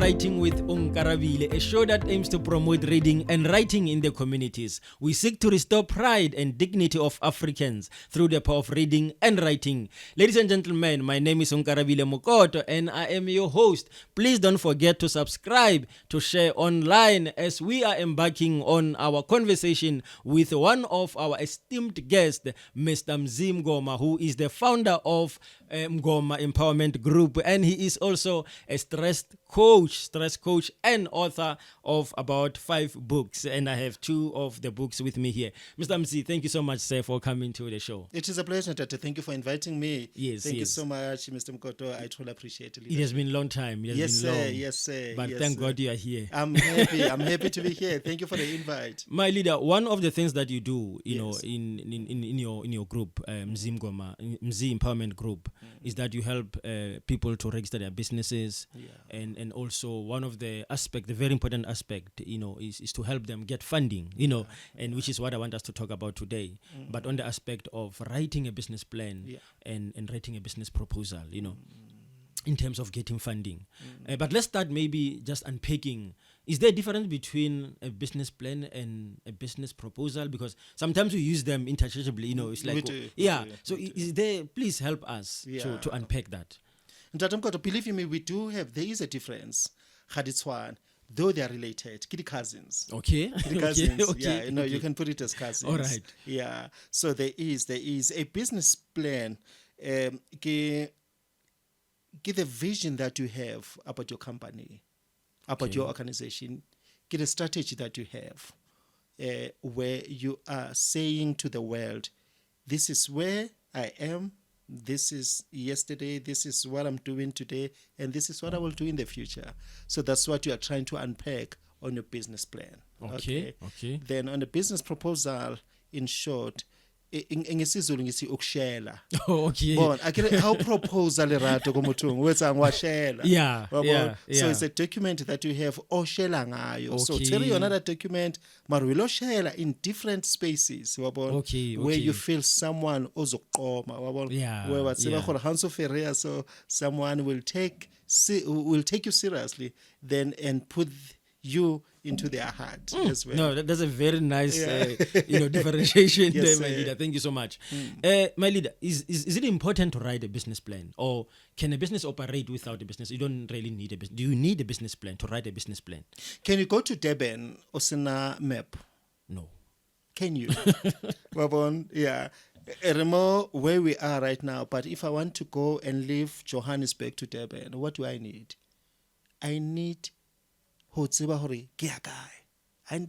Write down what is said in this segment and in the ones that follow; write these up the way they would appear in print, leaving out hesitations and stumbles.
Writing with Onkarabile, a show that aims to promote reading and writing in the communities. We seek to restore pride and dignity of Africans through the power of reading and writing. Ladies and gentlemen, my name is Onkarabile Mokoto and I am your host. Please don't forget to subscribe, to share online as we are embarking on our conversation with one of our esteemed guests, Mr. Mzi Mngoma, who is the founder of Mngoma Empowerment Group, and he is also a stress coach and author of about 5 books, and I have 2 of the books with me here. Mr. Mzi, thank you so much, sir, for coming to the show. It is a pleasure, Tata. Thank you for inviting me. Yes, thank you so much, Mr. Mokoto. I truly appreciate it. It has been a long time. Yes, sir. But thank God you are here. I'm happy. I'm happy to be here. Thank you for the invite. My leader, one of the things that you do, you know, in your group, Mzi Mngoma, Mzi Empowerment Group, is that you help people to register their businesses, and also one of the aspect, the very important aspect, you know, is to help them get funding, you know, and which is what I want us to talk about today. But on the aspect of writing a business plan and writing a business proposal, you know, in terms of getting funding. But let's start maybe just unpacking. Is there a difference between a business plan and a business proposal? Because sometimes we use them interchangeably, you know, it's like, is there, please help us to unpack that. Believe me, there is a difference. Though they are related, cousins. Okay. Cousins. Okay. You can put it as cousins. All right. Yeah. So there is a business plan. Give the vision that you have about your company, about your organization. Get a strategy that you have, where you are saying to the world, this is where I am, this is yesterday, this is what I'm doing today, and this is what I will do in the future. So that's what you are trying to unpack on your business plan. Okay. Then on the business proposal, in short, ngesizulu ngithi ukushela. Okay. Bon, how proposal erato komuthungu wetsa ngwashela. So it's a document that you have oshela ngayo. So tell you another document marwilo shela in different spaces, where you feel someone ozoqoma, where watseba gore hanso ferea, so someone will take you seriously then and put you into their heart as well. No, that's a very nice differentiation there, my leader. Thank you so much. My leader, is it important to write a business plan, or can a business operate without a business? You don't really need a business. Do you need a business plan to write a business plan? Can you go to Durban or Sina map? No. Can you? Yeah. I remember where we are right now, but if I want to go and leave Johannesburg to Durban, what do I need? I need I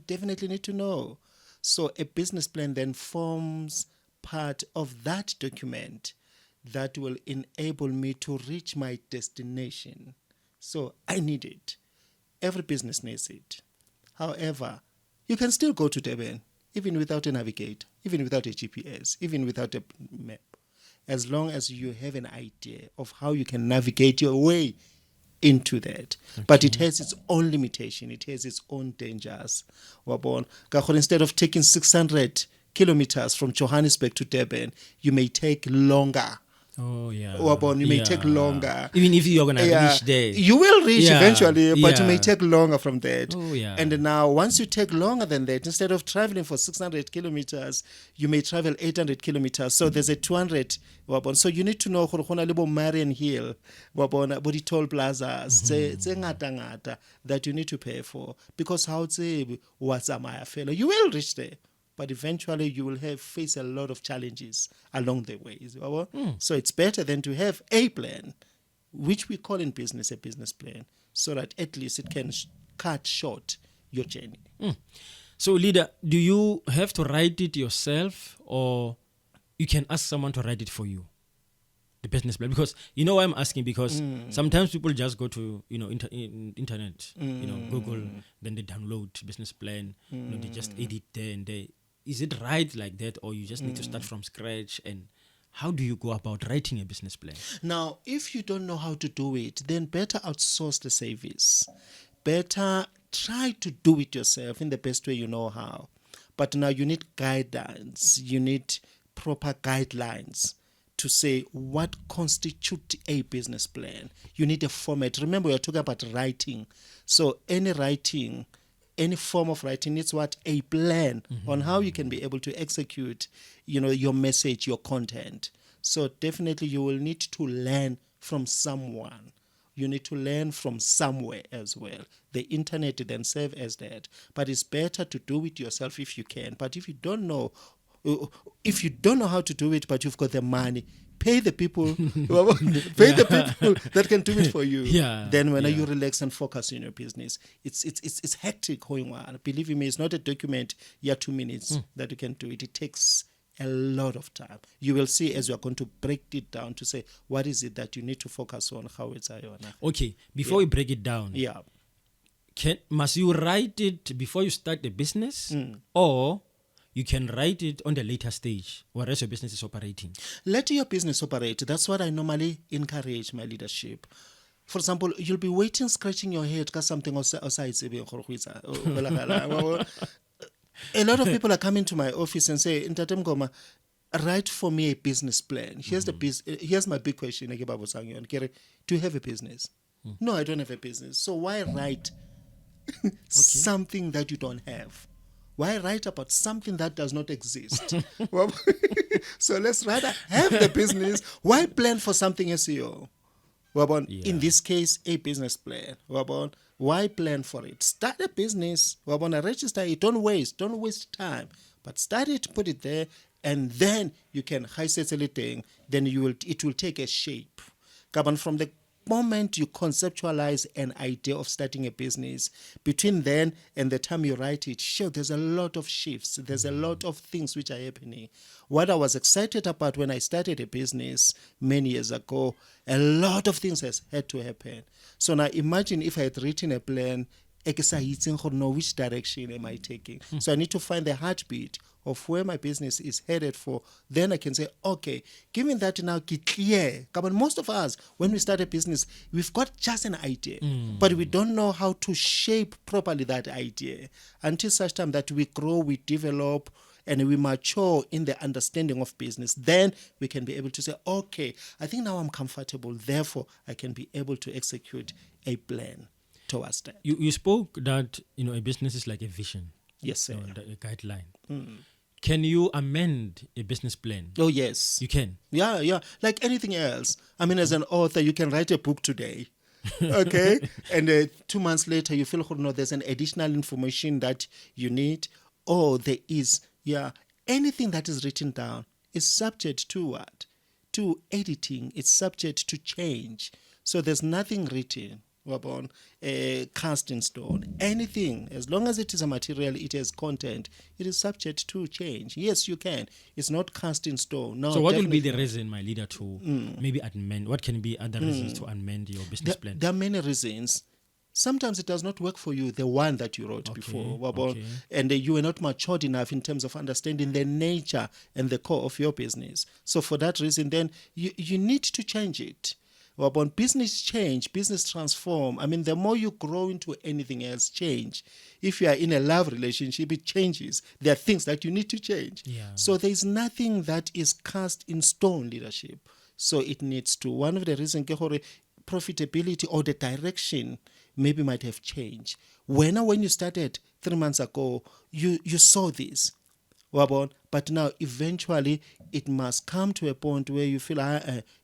definitely need to know. So a business plan then forms part of that document that will enable me to reach my destination. So I need it. Every business needs it. However, you can still go to Durban, even without a navigator, even without a GPS, even without a map, as long as you have an idea of how you can navigate your way into that. But it has its own limitation, it has its own dangers. Instead of taking 600 kilometers from Johannesburg to Durban, you may take longer. You may take longer. Even if you're going to reach there. You will reach eventually, but you may take longer from that. And now, once you take longer than that, instead of traveling for 600 kilometers, you may travel 800 kilometers. So there's a 200. So you need to know Marian Hill, body toll plazas, that you need to pay for. Because what's Amaya fellow? You will reach there. But eventually you will face a lot of challenges along the way. So it's better than to have a plan, which we call in business a business plan, so that at least it can cut short your journey. So leader, do you have to write it yourself, or you can ask someone to write it for you? The business plan, because you know why I'm asking, because sometimes people just go to internet, Google, then they download business plan, they just edit there and there. Is it right like that, or you just need to start from scratch? And how do you go about writing a business plan? Now, if you don't know how to do it, then better outsource the service. Better try to do it yourself in the best way you know how. But now you need guidance. You need proper guidelines. to say what constitutes a business plan. You need a format. Remember, we're talking about writing. So any writing, any form of writing needs what? A plan on how you can be able to execute, your message, your content. So definitely you will need to learn from someone. You need to learn from somewhere as well. The internet then serve as that. But it's better to do it yourself if you can. But if you don't know how to do it, but you've got the money, pay the people, the people that can do it for you. Then when you relax and focus on your business, it's hectic going on. Believe me, it's not a document, 2 minutes that you can do it. It takes a lot of time. You will see as we are going to break it down to say what is it that you need to focus on, how it's Iona. Okay, before we break it down, must you write it before you start the business, or you can write it on the later stage, whereas your business is operating? Let your business operate. That's what I normally encourage my leadership. For example, you'll be waiting, scratching your head because something a lot of people are coming to my office and say, Ntate Mngoma, write for me a business plan. Here's my big question. Do you have a business? No, I don't have a business. So why write something that you don't have? Why write about something that does not exist? So let's rather have the business. Why plan for something SEO? In this case, a business plan. Why plan for it? Start a business. Register it. Don't waste time. But start it, put it there, and then you can then it will take a shape. From the moment you conceptualize an idea of starting a business, between then and the time you write it, there's a lot of shifts. There's a lot of things which are happening. What I was excited about when I started a business many years ago, a lot of things has had to happen. So now imagine if I had written a plan, know which direction am I taking. So I need to find the heartbeat of where my business is headed for. Then I can say, okay, given that now get clear. But most of us, when we start a business, we've got just an idea, but we don't know how to shape properly that idea until such time that we grow, we develop, and we mature in the understanding of business. Then we can be able to say, okay, I think now I'm comfortable. Therefore, I can be able to execute a plan towards that. You spoke that a business is like a vision. Yes, sir. A guideline. Can you amend a business plan? Oh, yes. You can? Yeah. Like anything else. I mean, as an author, you can write a book today. Okay? And 2 months later, you feel, there's an additional information that you need. Or there is, anything that is written down is subject to what? To editing. It's subject to change. So there's nothing written cast in stone. Anything, as long as it is a material, it has content, it is subject to change. Yes, you can. It's not cast in stone. No. So what will be the reason, my leader, to maybe amend? What can be other reasons to amend your business plan? There are many reasons. Sometimes it does not work for you, the one that you wrote before. And you were not matured enough in terms of understanding the nature and the core of your business. So for that reason, then you need to change it. Business change, business transform. I mean, the more you grow into anything else, change. If you are in a love relationship, it changes. There are things that you need to change. So there is nothing that is cast in stone, leadership. So it needs to. One of the reasons, profitability or the direction maybe might have changed. When you started 3 months ago, you saw this. But now eventually it must come to a point where you feel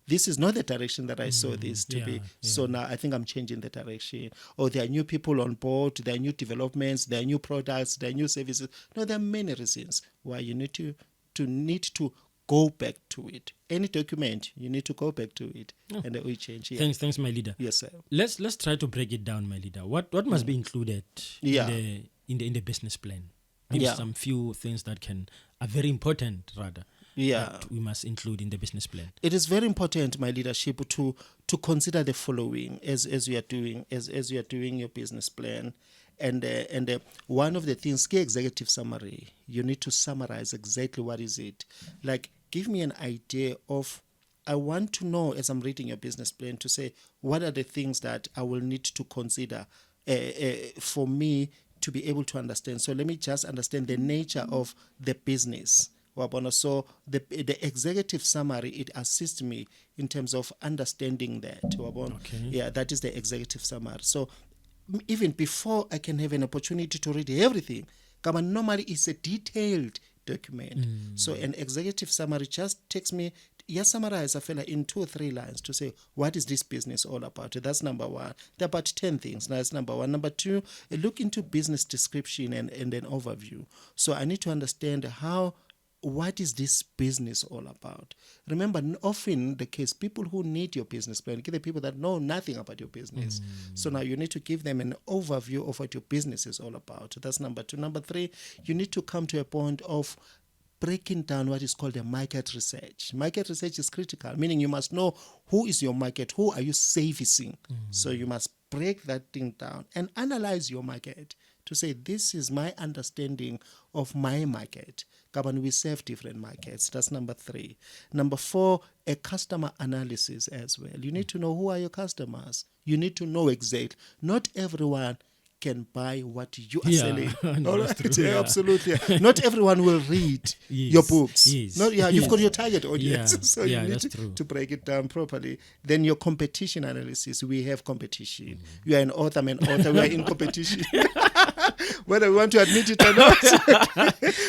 this is not the direction that I saw this to be. So now I think I'm changing the direction. Or there are new people on board, there are new developments, there are new products, there are new services. No, there are many reasons why you need to go back to it. Any document, you need to go back to it, and we change. Thanks, my leader. Yes, sir. Let's try to break it down, my leader. What must be included in the business plan? Maybe some few things that are very important, rather. That we must include in the business plan. It is very important, my leadership, to consider the following as you are doing your business plan. And one of the things, key executive summary, you need to summarize exactly what is it. Like, give me an idea of, I want to know as I'm reading your business plan to say, what are the things that I will need to consider for me to be able to understand. So let me just understand the nature of the business. So the executive summary, it assists me in terms of understanding that. Okay. Yeah, that is the executive summary. So even before I can have an opportunity to read everything, normally it's a detailed document. So an executive summary just takes me, summarize a fella in 2 or 3 lines to say, what is this business all about? That's number one. There are about 10 things. That's number one. Number two, look into business description and an overview. So I need to understand what is this business all about? Remember, often the case, people who need your business plan, get the people that know nothing about your business. So now you need to give them an overview of what your business is all about. That's number two. Number three, you need to come to a point of breaking down what is called a market research. Market research is critical, meaning you must know who is your market, who are you servicing. So you must break that thing down and analyze your market to say, this is my understanding of my market. We serve different markets. That's number three. Number four, a customer analysis as well. You need to know who are your customers. You need to know exactly. Not everyone can buy what you are selling. No, All that's right? true, Yeah, absolutely. Not everyone will read your books. You've got your target audience. So you need to break it down properly. Then your competition analysis. We have competition. You are an author, I'm an author. We are in competition. Whether we want to admit it or not.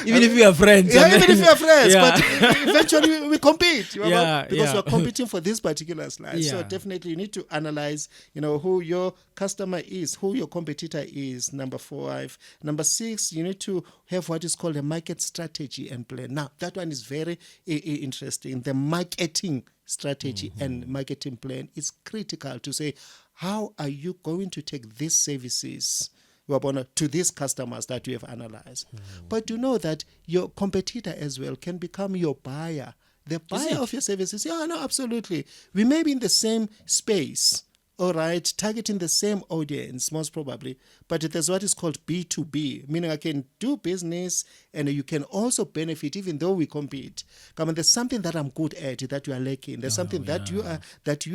Even if we are friends. Even if we are friends. But eventually we compete. Because we are competing for this particular slide. So definitely you need to analyze, who your customer is, who your competitor is. Number 5. Number 6, you need to have what is called a market strategy and plan. Now, that one is very interesting. The marketing strategy and marketing plan is critical to say, how are you going to take these services to these customers that you have analyzed? But you know that your competitor as well can become your buyer, the buyer of your services. Yeah, no, absolutely. We may be in the same space, all right, targeting the same audience, most probably, but there's what is called B2B, meaning I can do business and you can also benefit even though we compete. There's something that I'm good at that you are lacking. There's something that you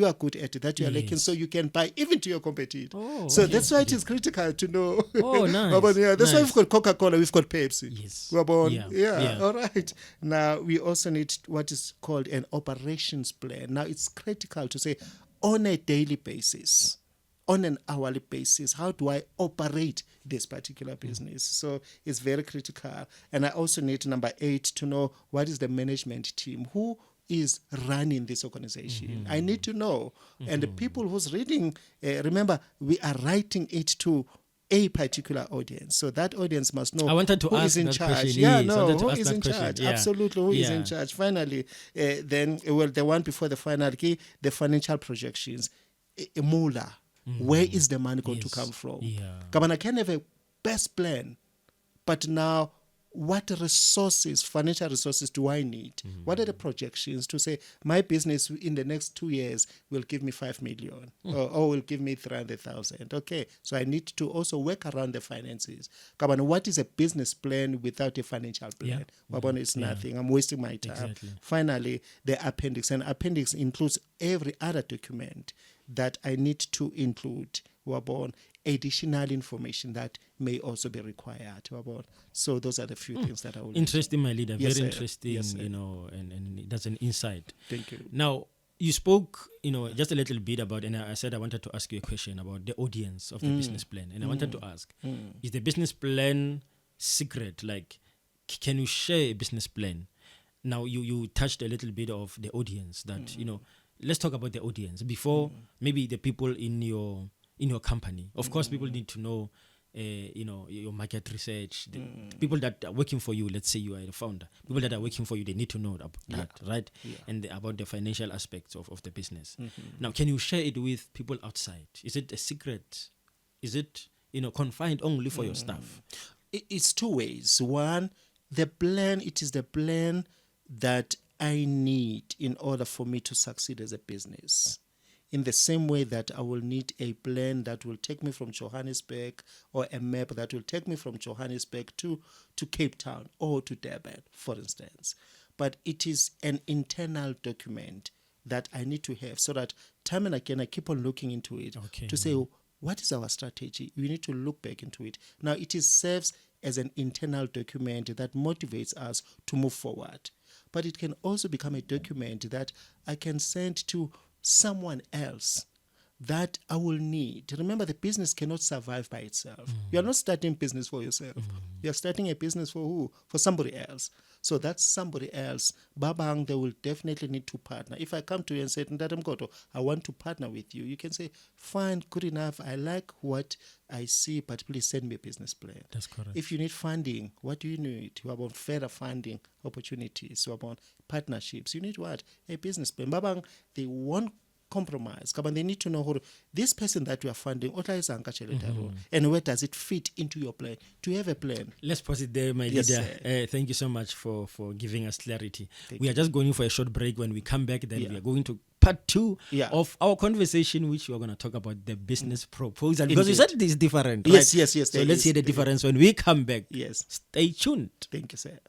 are good at that you are lacking, so you can buy even to your competitor. That's why it is critical to know. Nice. That's why we've got Coca-Cola, we've got Pepsi. Yes. All right. Now, we also need what is called an operations plan. Now, it's critical to say, on a daily basis, on an hourly basis, how do I operate this particular business? So it's very critical. And I also need, number 8, to know what is the management team, who is running this organization. I need to know. And the people who's reading, remember, we are writing it to a particular audience. So that audience must know who is in charge. Who is in charge. Absolutely, who is in charge. Finally, the one before the final key, the financial projections. Mula, where is the money going to come from? I can have a best plan, but now what resources, financial resources do I need? What are the projections to say my business in the next 2 years will give me 5 million or will give me 300,000? Okay, so I need to also work around the finances. What is a business plan without a financial plan? It's nothing. I'm wasting my time. Exactly. Finally, the appendix. And appendix includes every other document that I need to include. Additional information that may also be required. So those are the few things that I will interesting, my leader. Yes, very sir. interesting, Yes, sir. And that's an insight. Thank you. Now, you spoke, just a little bit about, and I said I wanted to ask you a question about the audience of the business plan. And I wanted to ask, is the business plan secret? Like, can you share a business plan? Now, you touched a little bit of the audience that, let's talk about the audience before maybe the people in your company. Of course, people need to know, your market research. The people that are working for you, let's say you are the founder, people that are working for you, they need to know about that, right? Yeah. And about the financial aspects of the business. Now, can you share it with people outside? Is it a secret? Is it, confined only for your staff? It's 2 ways. One, the plan, it is the plan that I need in order for me to succeed as a business. In the same way that I will need a plan that will take me from Johannesburg, or a map that will take me from Johannesburg to Cape Town or to Durban, for instance. But it is an internal document that I need to have so that time and again I keep on looking into it to say, what is our strategy? We need to look back into it. Now, it serves as an internal document that motivates us to move forward. But it can also become a document that I can send to someone else that I will need. Remember, the business cannot survive by itself. You are not starting business for yourself. You are starting a business for who? For somebody else. So that's somebody else. Babang, they will definitely need to partner. If I come to you and say, Ndata Mkoto, I want to partner with you, you can say, fine, good enough. I like what I see, but please send me a business plan. That's correct. If you need funding, what do you need? You want further funding opportunities. You want partnerships. You need what? A business plan. Babang, they won't compromise. They need to know who this person that you are funding, and where does it fit into your plan? Do you have a plan? Let's pause it there, my Yes, leader. Thank you so much for giving us clarity. We are just going for a short break. When we come back, then we are going to part 2 of our conversation, which we are going to talk about the business proposal. Because you said it is different, right? Yes. So let's hear the difference when we come back. Yes. Stay tuned. Thank you, sir.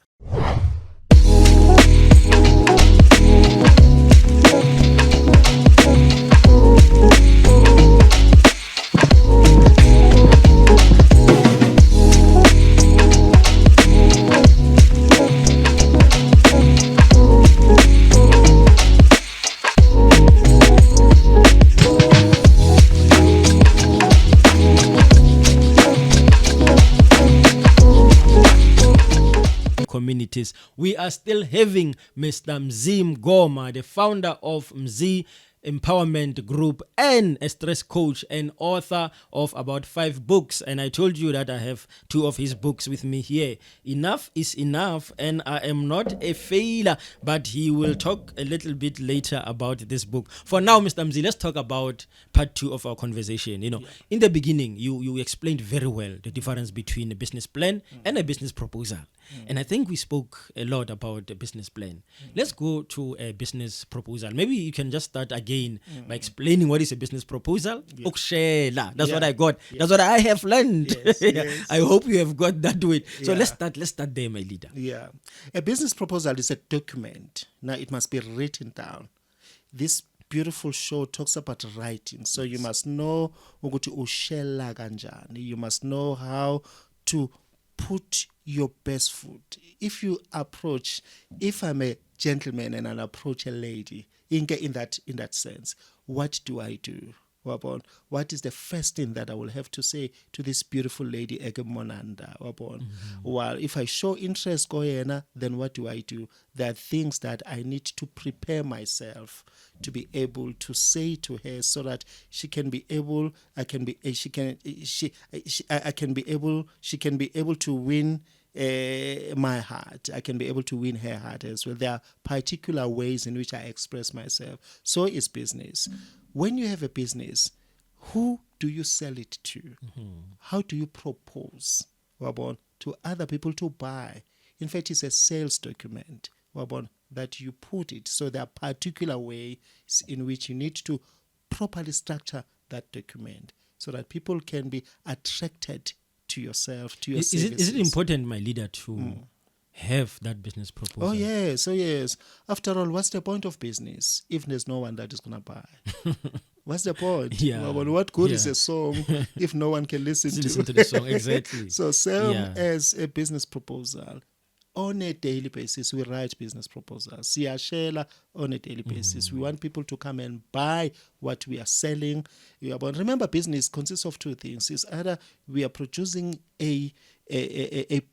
Communities. We are still having Mr. Mzi Mngoma, the founder of Mzi Empowerment Group and a stress coach and author of about 5 books. And I told you that I have 2 of his books with me here. Enough is enough, and I am not a failure, but he will talk a little bit later about this book. For now, Mr. Mzi, let's talk about part 2 of our conversation. In the beginning, you explained very well the difference between a business plan and a business proposal. And I think we spoke a lot about the business plan. Let's go to a business proposal. Maybe you can just start again by explaining what is a business proposal. That's what I got. That's what I have learned. Yes. I hope you have got that way. So let's start there, my leader. Yeah. A business proposal is a document. Now it must be written down. This beautiful show talks about writing. So you must know ukuthi ushela kanjani. You must know how to put your best foot. If I'm a gentleman and I approach a lady, in that sense, what do I do? What is the first thing that I will have to say to this beautiful lady, Ege Monanda? Well, if I show interest, then what do I do? There are things that I need to prepare myself to be able to say to her, so that she can be able to win my heart. I can be able to win her heart as well. There are particular ways in which I express myself. So is business. When you have a business, who do you sell it to? How do you propose to other people to buy? In fact, it's a sales document that you put it. So there are particular ways in which you need to properly structure that document so that people can be attracted to yourself, to your services. Is it important, my leader, to have that business proposal? Oh yes. After all, what's the point of business if there's no one that is going to buy? What's the point? What good is a song if no one can listen to the song? Exactly. So same as a business proposal. On a daily basis, we write business proposals. Siyashela on a daily basis. We want people to come and buy what we are selling. Remember, business consists of 2 things. It's either we are producing a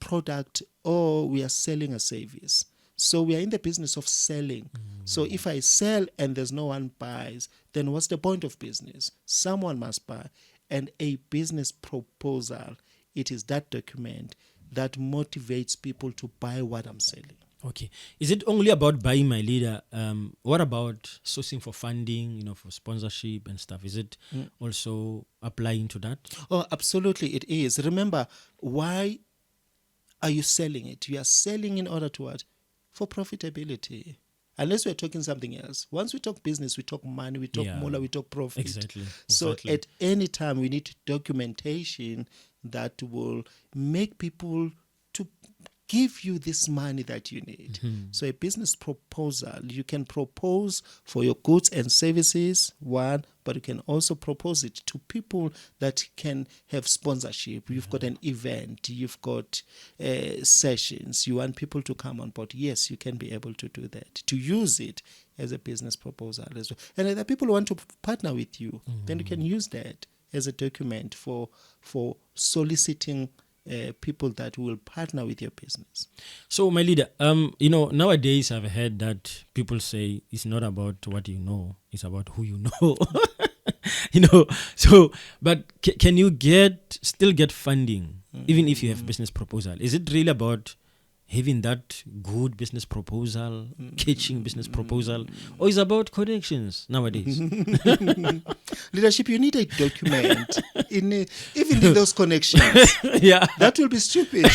product or we are selling a service. So we are in the business of selling. So if I sell and there's no one buys, then what's the point of business? Someone must buy. And a business proposal, it is that document that motivates people to buy what I'm selling. Okay. Is it only about buying, my leader? What about sourcing for funding, for sponsorship and stuff? Is it also applying to that? Oh, absolutely it is. Remember, why are you selling it? You are selling in order to what? For profitability. Unless we're talking something else. Once we talk business, we talk money, we talk moolah, we talk profit. Exactly. So at any time, we need documentation that will make people to give you this money that you need. So a business proposal, you can propose for your goods and services, one, but you can also propose it to people that can have sponsorship. You've got an event, you've got sessions, you want people to come on board. Yes, you can be able to do that, to use it as a business proposal as well. And other people want to partner with you, then you can use that as a document for soliciting people that will partner with your business. So, my leader, nowadays I've heard that people say it's not about what you know, it's about who you know. So, but can you still get funding even if you have business proposal? Is it really about having that good business proposal, catching business proposal, or is it about connections nowadays? Leadership, you need a document. Even in those connections, that will be stupid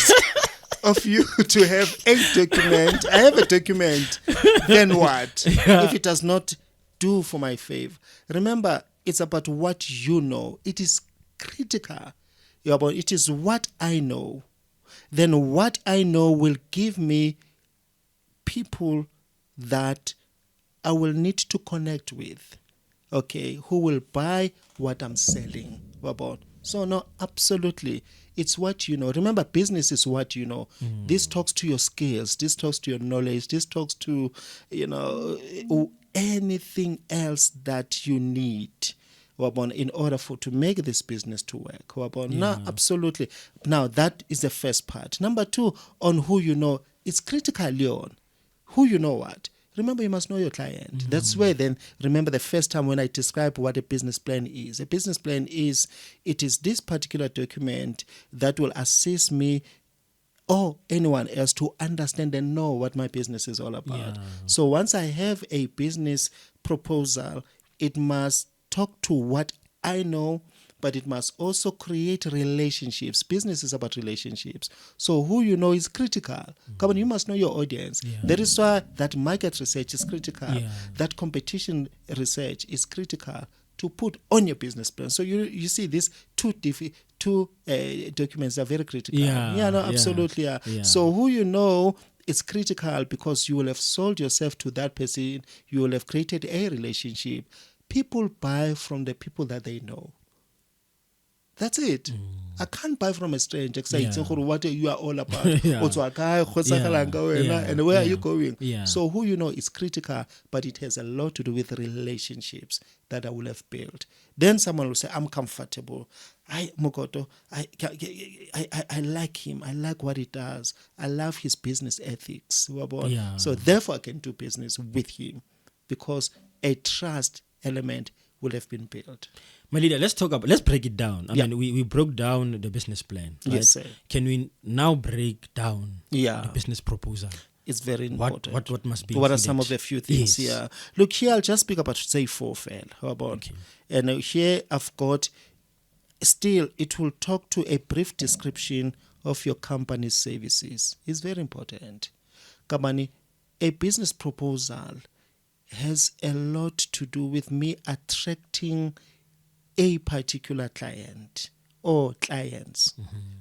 of you to have a document. I have a document, then what? If it does not do for my favor. Remember, it's about what you know. It is critical. It is what I know. Then what I know will give me people that I will need to connect with, who will buy what I'm selling about. So no, absolutely. It's what you know. Remember, business is what you know. This talks to your skills. This talks to your knowledge. This talks to, anything else that you need in order to make this business to work. No, absolutely. Now, that is the first part. Number two, on who you know, it's critical, Leon. Who you know what? Remember, you must know your client. That's where then, remember the first time when I described what a business plan is. A business plan is this particular document that will assist me or anyone else to understand and know what my business is all about. So once I have a business proposal, it must talk to what I know, but it must also create relationships. Business is about relationships. So who you know is critical. Come on, you must know your audience. That is why that market research is critical. That competition research is critical to put on your business plan. So you see these two documents are very critical. Absolutely. So who you know, it's critical because you will have sold yourself to that person. You will have created a relationship. People buy from the people that they know. That's it. I can't buy from a stranger. What you are all about. And where are you going? So who you know is critical, but it has a lot to do with relationships that I will have built. Then someone will say, I'm comfortable. Mokoto, I like him. I like what he does. I love his business ethics. So therefore I can do business with him because a trust element will have been built. My leader, let's break it down. I mean, we broke down the business plan. Right? Yes, sir. Can we now break down the business proposal? It's very important. What must be What included? are some of the few things here? Look, here I'll just speak about, say, 4 fail. How about? And here I've got, still, it will talk to a brief description of your company's services. It's very important. Kamani, a business proposal has a lot to do with me attracting a particular client or clients.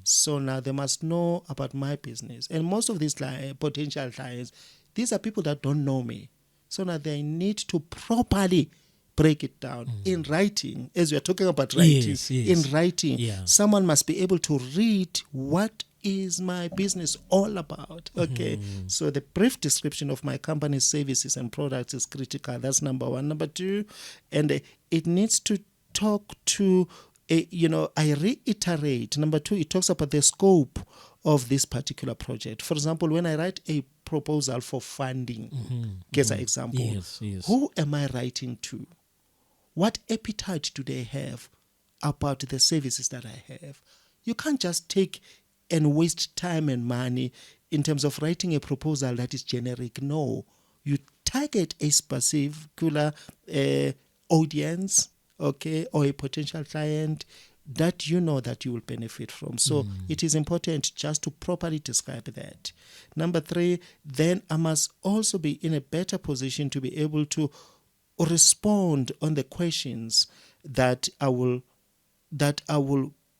So now they must know about my business. And most of these potential clients, these are people that don't know me. So now they need to properly break it down in writing. As we are talking about writing, in writing, someone must be able to read what is my business all about. So the brief description of my company's services and products is critical. That's number one. Number two, and it needs to talk to I reiterate. Number two, it talks about the scope of this particular project. For example, when I write a proposal for funding, as an example, who am I writing to? What appetite do they have about the services that I have? You can't just take and waste time and money in terms of writing a proposal that is generic. No, you target a specific audience, or a potential client that you know that you will benefit from. So it is important just to properly describe that. Number three, then I must also be in a better position to be able to respond on the questions that I will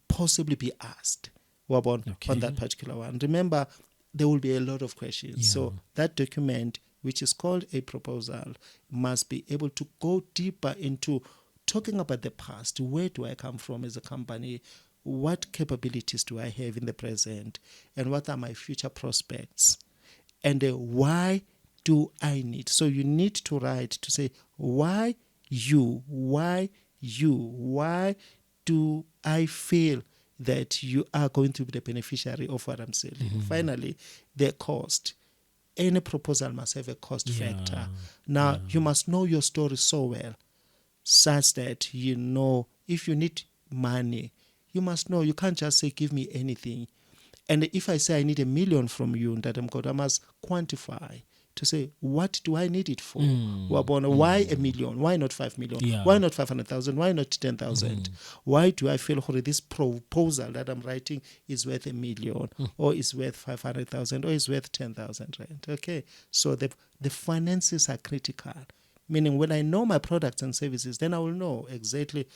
possibly be asked on that particular one. Remember, there will be a lot of questions. Yeah. So that document, which is called a proposal, must be able to go deeper into talking about the past. Where do I come from as a company? What capabilities do I have in the present? And what are my future prospects? And why do I need? So you need to write to say, why do I feel that you are going to be the beneficiary of what I'm selling? Mm-hmm. Finally, the cost. Any proposal must have a cost factor. Now, you must know your story so well, such that you know if you need money, you must know. You can't just say, give me anything. And if I say I need $1 million from you, I must quantify to say, what do I need it for? Why $1 million? Why not 5 million? Yeah. Why not 500,000? Why not 10,000? Why do I feel this proposal that I'm writing is worth $1 million, or is worth 500,000, or is worth 10,000 rand? Okay, so the finances are critical. Meaning, when I know my products and services, then I will know exactly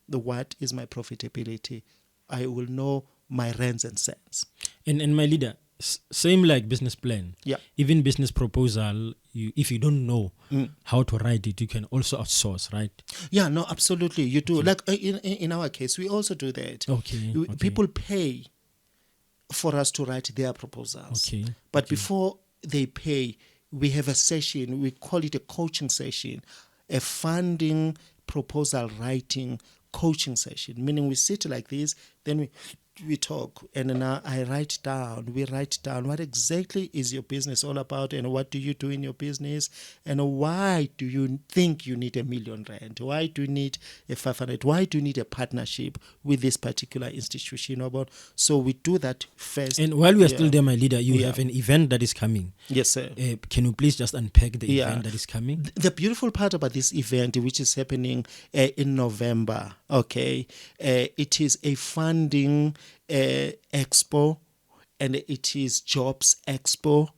what is my profitability. I will know my rents and cents. And my leader, same like business plan. Yeah. Even business proposal, if you don't know how to write it, you can also outsource, right? Yeah, no, absolutely. You do. Like in our case, we also do that. Okay. People pay for us to write their proposals. Okay. But before they pay, we have a session. We call it a coaching session, a funding proposal writing coaching session. Meaning we sit like this, then we talk, and now we write down what exactly is your business all about, and what do you do in your business, and why do you think you need $1 million rand? Why do you need a 500? Why do you need a partnership with this particular institution? So we do that first. And while we are still there, my leader, you have an event that is coming. Yes, sir. Can you please just unpack the event that is coming? The beautiful part about this event, which is happening in November, okay, it is a funding expo, and it is jobs expo,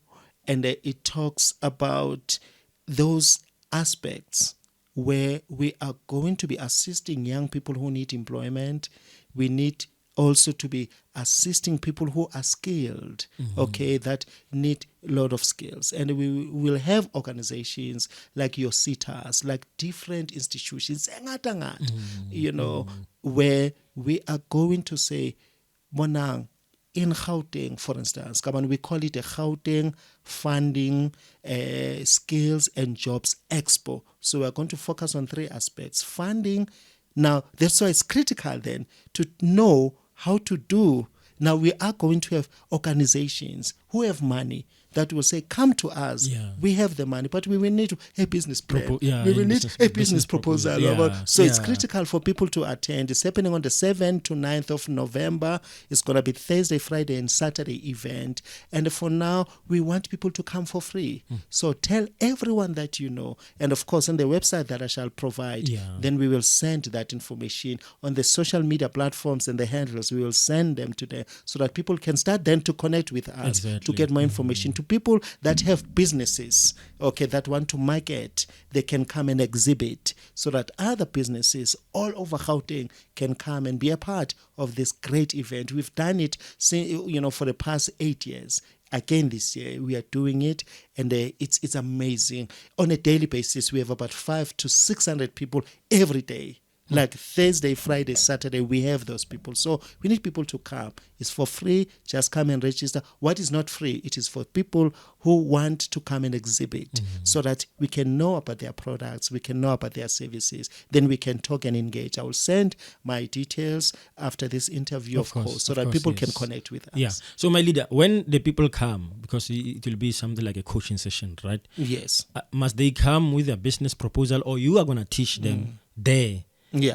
and it talks about those aspects where we are going to be assisting young people who need employment. We need also to be assisting people who are skilled, okay, that need a lot of skills. And we will have organizations like your CITAs, like different institutions, where we are going to say, Monang, in Gauteng, for instance, we call it a Gauteng Funding Skills and Jobs Expo. So we're going to focus on 3 aspects. Funding. Now, that's why it's critical then to know how to do. Now, we are going to have organizations who have money that will say, come to us. Yeah. We have the money, but we will need a business plan. We will need a business proposal. So it's critical for people to attend. It's happening on the 7th to 9th of November. It's going to be Thursday, Friday, and Saturday event. And for now, we want people to come for free. So tell everyone that you know. And of course, on the website that I shall provide, then we will send that information on the social media platforms and the handles. We will send them to them so that people can start then to connect with us to get more information. To people that have businesses, okay, that want to market, they can come and exhibit so that other businesses all over Gauteng can come and be a part of this great event. We've done it, for the past 8 years. Again, this year we are doing it, and it's amazing. On a daily basis, we have about 500 to 600 people every day. Like Thursday, Friday, Saturday, we have those people. So we need people to come. It's for free. Just come and register. What is not free? It is for people who want to come and exhibit so that we can know about their products, we can know about their services. Then we can talk and engage. I will send my details after this interview, of course, so that people can connect with us. Yeah. So, my leader, when the people come, because it will be something like a coaching session, right? Yes. Must they come with a business proposal, or you are going to teach them there?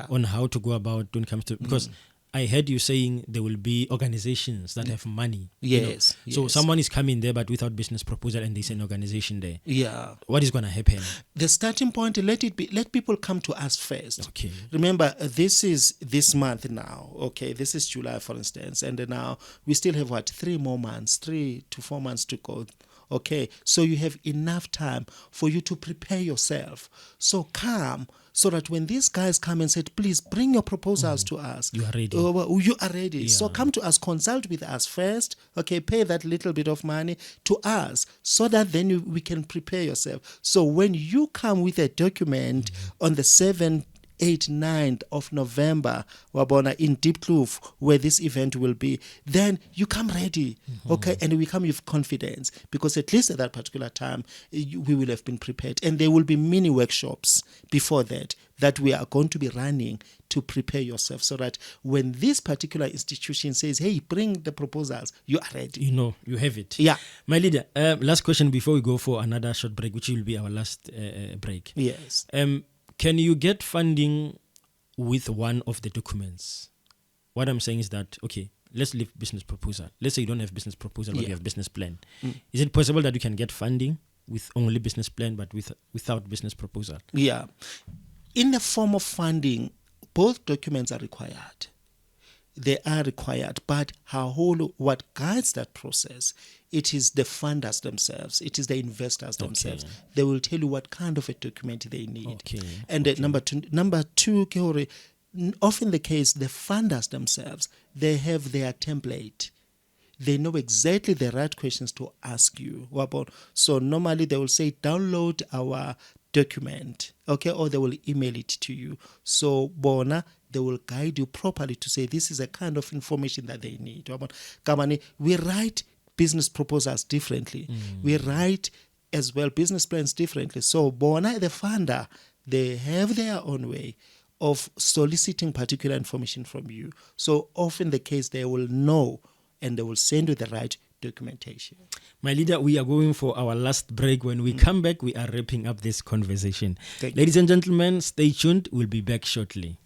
On how to go about when it comes to, because I heard you saying there will be organizations that have money. Yes. So someone is coming there but without business proposal, and there's an organization there. Yeah. What is going to happen? The starting point, let people come to us first. Okay. Remember, this is this month now. Okay, this is July, for instance, and now we still have 3 to 4 months to go. Okay, so you have enough time for you to prepare yourself. So come, so that when these guys come and said, please bring your proposals to us. You are ready. You are ready. Yeah. So come to us, consult with us first, okay, pay that little bit of money to us so that then we can prepare yourself. So when you come with a document on the 7th, 8th, 9th of November, Wabona, in Deep Kloof, where this event will be, then you come ready, okay? And we come with confidence, because at least at that particular time, we will have been prepared. And there will be mini workshops before that we are going to be running to prepare yourself, so that when this particular institution says, hey, bring the proposals, you are ready. You know, you have it. Yeah. My leader, last question before we go for another short break, which will be our last break. Yes. Can you get funding with one of the documents? What I'm saying is that, okay, let's leave business proposal. Let's say you don't have business proposal, but you have business plan. Is it possible that you can get funding with only business plan, but without business proposal? Yeah. In the form of funding, both documents are required. They are required, but what guides that process, it is the funders themselves, it is the investors themselves. They will tell you what kind of a document they need. And number two, often the case, the funders themselves, they have their template. They know exactly the right questions to ask you. So normally they will say, download our document, okay, or they will email it to you. So Bona, they will guide you properly to say this is the kind of information that they need. Kamani, we write business proposals differently. We write as well business plans differently. So Bona, the funder, they have their own way of soliciting particular information from you. So often the case, they will know and they will send you the right documentation. My leader, we are going for our last break. When we come back, we are wrapping up this conversation. Ladies and gentlemen, stay tuned. We'll be back shortly.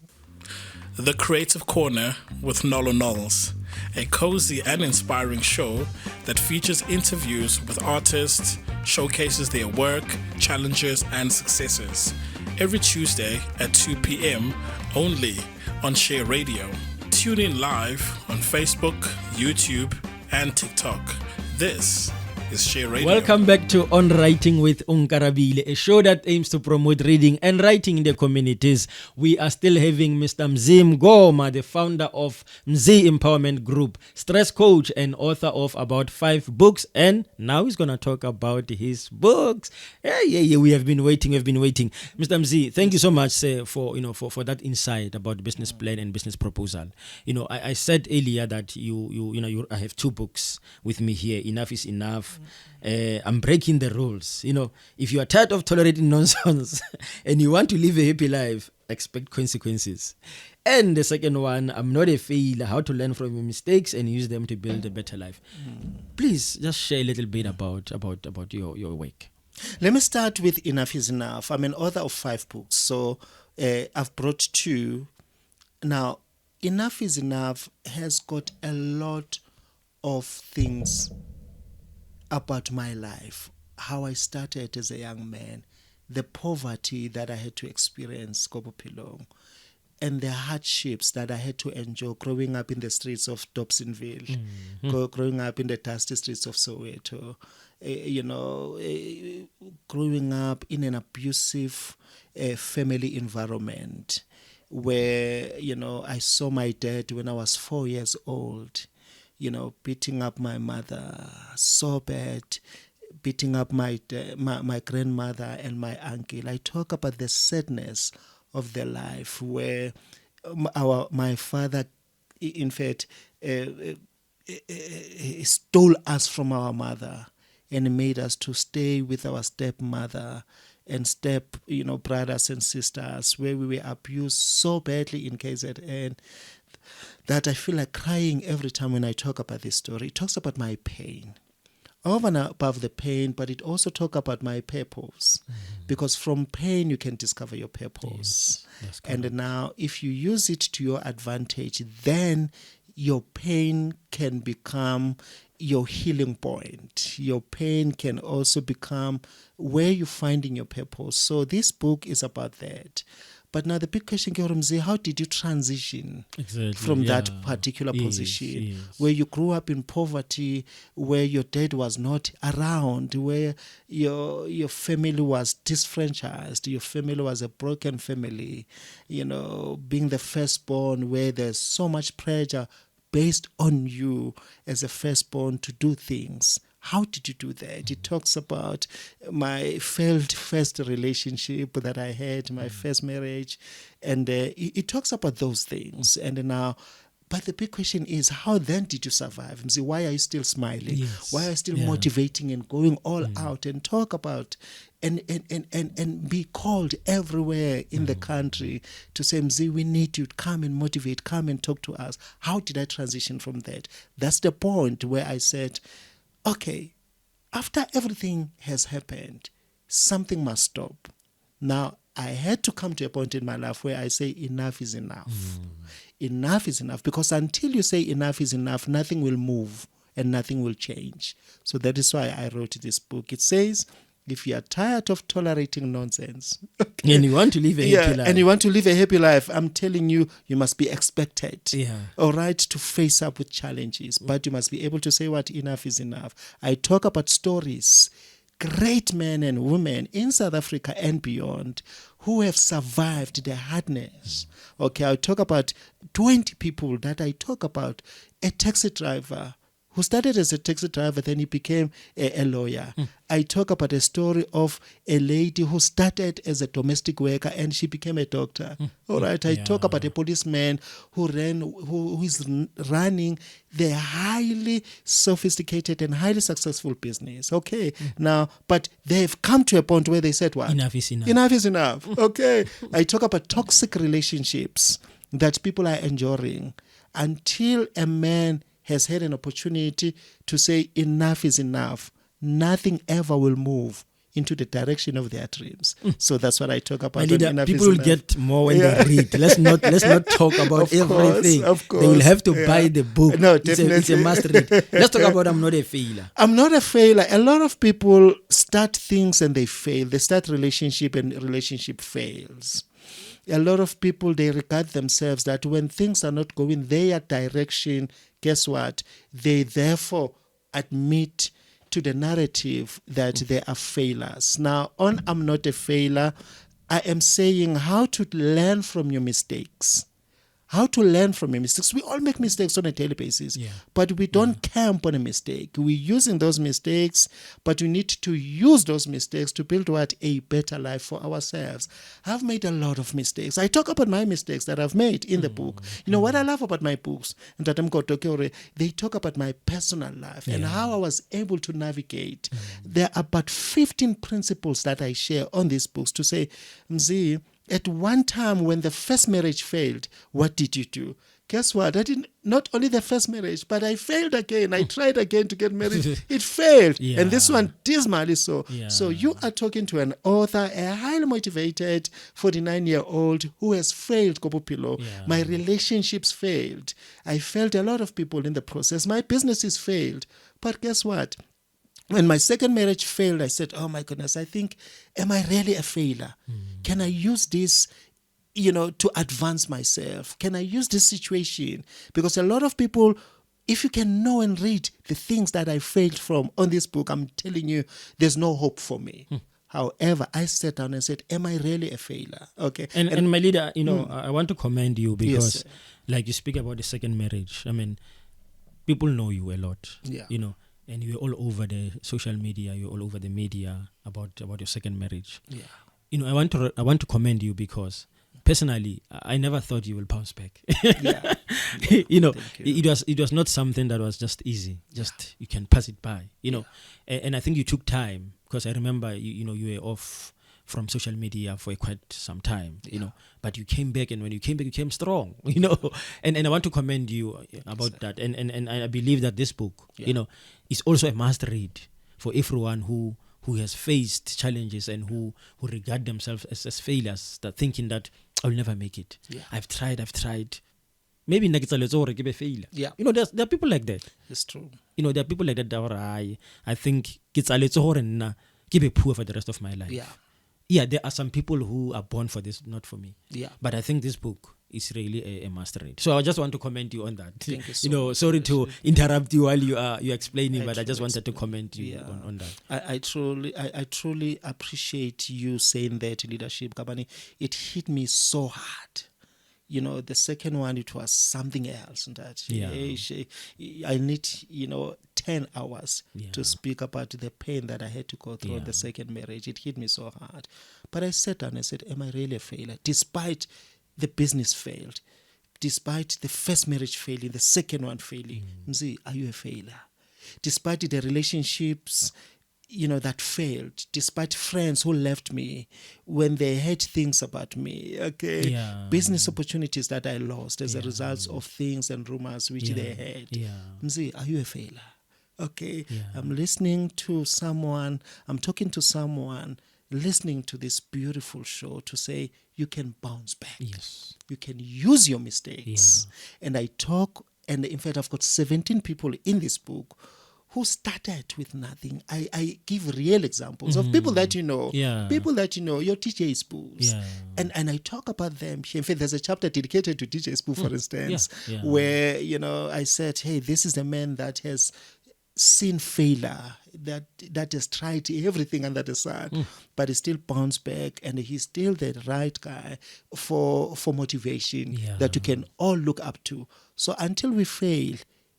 The Creative Corner with Nolu, a cozy and inspiring show that features interviews with artists, showcases their work, challenges, and successes. Every Tuesday at 2 p.m. only on Share Radio. Tune in live on Facebook, YouTube, and TikTok. This is Share Radio. Welcome back to On Writing with Onkarabile, a show that aims to promote reading and writing in the communities. We are still having Mr. Mzi Mngoma, the founder of Mzi Empowerment Group, stress coach and author of about 5 books, and now he's going to talk about his books. Yeah, we have been waiting. Mr. Mzi, thank you so much, sir, for that insight about business plan and business proposal. I said earlier that I have 2 books with me here. Enough is enough. I'm breaking the rules. If you are tired of tolerating nonsense and you want to live a happy life, expect consequences. And the second one, I'm not a failure, how to learn from your mistakes and use them to build a better life. Please just share a little bit about your work. Let me start with Enough is Enough. I'm an author of 5 books, so I've brought 2. Now, Enough is Enough has got a lot of things about my life, how I started as a young man, the poverty that I had to experience, Kobopilong, and the hardships that I had to endure growing up in the streets of Dobsonville, growing up in the dusty streets of Soweto, growing up in an abusive family environment where, I saw my dad when I was 4 years old, beating up my mother so bad, beating up my grandmother and my uncle. I talk about the sadness of their life where my father, in fact, stole us from our mother and made us to stay with our stepmother and brothers and sisters, where we were abused so badly in KZN that I feel like crying every time when I talk about this story. It talks about my pain, over and above the pain, but it also talks about my purpose, because from pain you can discover your purpose. Yes, and now if you use it to your advantage, then your pain can become your healing point. Your pain can also become where you're finding your purpose. So this book is about that. But now the big question, Mzi, how did you transition Exactly, from that yeah. particular Yes, position yes. where you grew up in poverty, where your dad was not around, where your family was disfranchised, your family was a broken family, being the firstborn, where there's so much pressure based on you as a firstborn to do things. How did you do that? It talks about my failed first relationship that I had, my first marriage, and it talks about those things. And now, but the big question is, how then did you survive? Mzi, why are you still smiling? Yes. Why are you still Yeah. motivating and going all out and talk about and be called everywhere in the country to say, Mzi, we need you to come and motivate, come and talk to us. How did I transition from that? That's the point where I said, okay, after everything has happened, something must stop. Now, I had to come to a point in my life where I say enough is enough. Enough is enough, because until you say enough is enough, nothing will move and nothing will change. So that is why I wrote this book. It says, if you are tired of tolerating nonsense, And you want to live a happy life. and you want to live a happy life, I'm telling you, you must be expected, Yeah. all right, to face up with challenges. But you must be able to say what enough is enough. I talk about stories, great men and women in South Africa and beyond who have survived the hardness. Okay, I talk about 20 people that I talk about. A taxi driver who started as a taxi driver, then he became a lawyer. I talk about a story of a lady who started as a domestic worker and she became a doctor. All right. I talk about a policeman who is running the highly sophisticated and highly successful business. Okay. Now, but they've come to a point where they said, what? Enough is enough. Enough is enough. Okay. I talk about toxic relationships that people are enduring until a man has had an opportunity to say enough is enough. Nothing ever will move into the direction of their dreams. So that's what I talk about. My leader, Enough people is will enough. get more when they read. Let's not talk about everything. Of course, they will have to buy the book. No, It's a definitely. must read. Let's talk about I'm not a failure. I'm not a failure. A lot of people start things and they fail. They start relationship and relationship fails. A lot of people, they regard themselves that when things are not going their direction, guess what? They therefore admit to the narrative that they are failures. Now, on I'm not a failure, I am saying how to learn from your mistakes. How to learn from your mistakes. We all make mistakes on a daily basis, but we don't camp on a mistake. We're using those mistakes, but we need to use those mistakes to build a better life for ourselves. I've made a lot of mistakes. I talk about my mistakes that I've made in the book. You know what I love about my books? They talk about my personal life and how I was able to navigate. There are about 15 principles that I share on these books to say, Mzi, at one time when the first marriage failed, what did you do? Guess what? I didn't, not only the first marriage, but I failed again. I tried again to get married. It failed. And this one dismally so. So you are talking to an author, a highly motivated 49-year-old who has failed, Kopopilo. My relationships failed. I failed a lot of people in the process. My businesses failed. But guess what? When my second marriage failed, I said, oh my goodness, I think, am I really a failure? Can I use this, to advance myself? Can I use this situation? Because a lot of people, if you can know and read the things that I failed from on this book, I'm telling you, there's no hope for me. However, I sat down and said, am I really a failure? Okay. And my leader, I want to commend you because, Yes, like you speak about the second marriage, I mean, people know you a lot, and you're all over the social media, you're all over the media about your second marriage. I want to commend you because personally, I never thought you will bounce back. It was not something that was just easy. Just you can pass it by. And I think you took time because I remember you were off from social media for quite some time. But you came back, and when you came back, you came strong. And I want to commend you about that. And I believe that this book, is also a must read for everyone who has faced challenges and who regard themselves as failures, that thinking that I'll never make it. I've tried. Maybe give a failure. There are people like that. It's true. There are people like that I think give a poor for the rest of my life. Yeah, there are some people who are born for this, not for me. Yeah. But I think this book is really a must read. So I just want to comment you on that. Thank you so much. Sorry to interrupt you while you're explaining, but I just truly wanted to comment you Yeah. on that. I truly appreciate you saying that, leadership, Kabani. It hit me so hard. You know, the second one, it was something else. That Yeah. I need, 10 hours Yeah. to speak about the pain that I had to go through in the second marriage. It hit me so hard. But I sat down and I said, am I really a failure? Despite the business failed, despite the first marriage failing, the second one failing, Mzi, are you a failure? Despite the relationships, that failed, despite friends who left me when they heard things about me, okay, Yeah. business opportunities that I lost as a result of things and rumors which they had. Yeah. Mzi, are you a failure? Okay, Yeah. I'm listening to someone, I'm talking to someone, listening to this beautiful show to say you can bounce back. Yes. You can use your mistakes. And I talk, and in fact, I've got 17 people in this book who started with nothing. I give real examples of people that people that your DJ Spoos. Yeah. And I talk about them. In fact, there's a chapter dedicated to DJ Spoo, for instance, Yeah. where, I said, hey, this is the man that has seen failure, that has tried everything under the sun, but he still bounced back, and he's still the right guy for motivation that you can all look up to. So until we fail,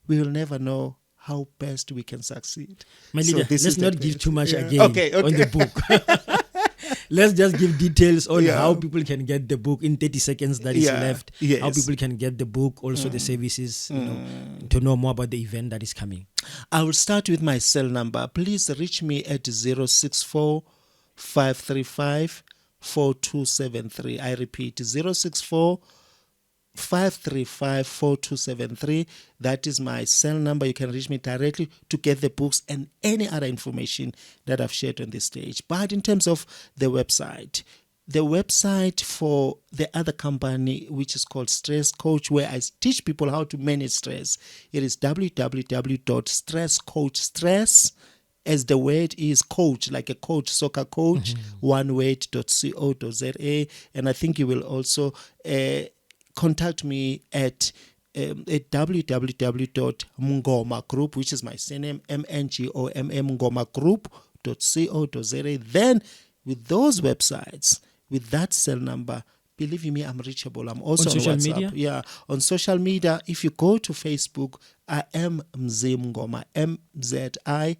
we will never know how best we can succeed. My leader, let's not give too much again on the book. Let's just give details on how people can get the book in 30 seconds that is left. Yes. How people can get the book, also the services, to know more about the event that is coming. I will start with my cell number. Please reach me at 064 535 4273. I repeat, 064 535 4273. That is my cell number. You can reach me directly to get the books and any other information that I've shared on this stage. But in terms of the website for the other company, which is called Stress Coach, where I teach people how to manage stress, it is www.stresscoachstress, as the word is coach, like a coach, soccer coach, one word.co.za. And I think you will also contact me at www.Mngoma Group, which is my surname, Mngoma Group.co.za. Then with those websites, with that cell number, believe me, I'm reachable. I'm also on social WhatsApp. media? Yeah, on social media. If you go to Facebook, I am Mzi Mngoma, Mngoma,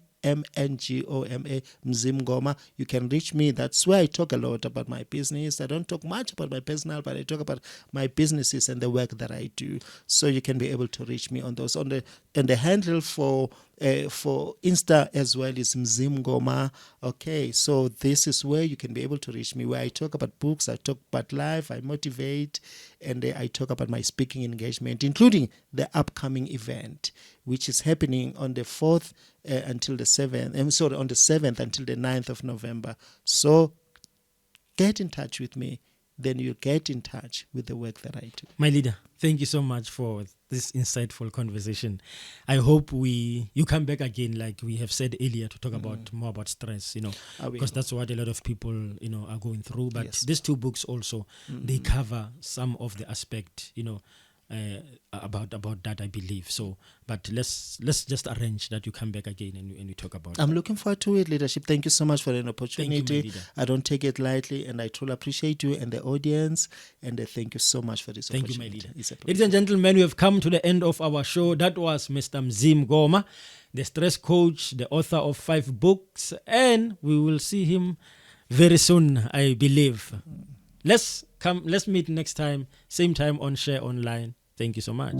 Mzi Mngoma. You can reach me. That's where I talk a lot about my business. I don't talk much about my personal, but I talk about my businesses and the work that I do. So you can be able to reach me on those. And the handle for Insta as well is Mzi Mngoma. Okay, so this is where you can be able to reach me, where I talk about books, I talk about life, I motivate, and I talk about my speaking engagement, including the upcoming event, which is happening on the 4th until the 7th. On the 7th until the 9th of November. So get in touch with me. Then you'll get in touch with the work that I do. My leader, thank you so much for this insightful conversation. I hope you come back again, like we have said earlier, to talk about more about stress, because that's what a lot of people, are going through. But these two books also, they cover some of the aspect, about that, I believe. So, but let's just arrange that you come back again and we talk about. I'm looking forward to it, leadership. Thank you so much for an opportunity. Thank you, my leader. I don't take it lightly, and I truly appreciate you and the audience. And thank you so much for this Thank opportunity. you, my leader. It's a pleasure. Ladies and gentlemen, we have come to the end of our show. That was Mr. Mzi Mngoma, the stress coach, the author of 5 books, and we will see him very soon, I believe. Let's meet next time, same time on Share Online. Thank you so much.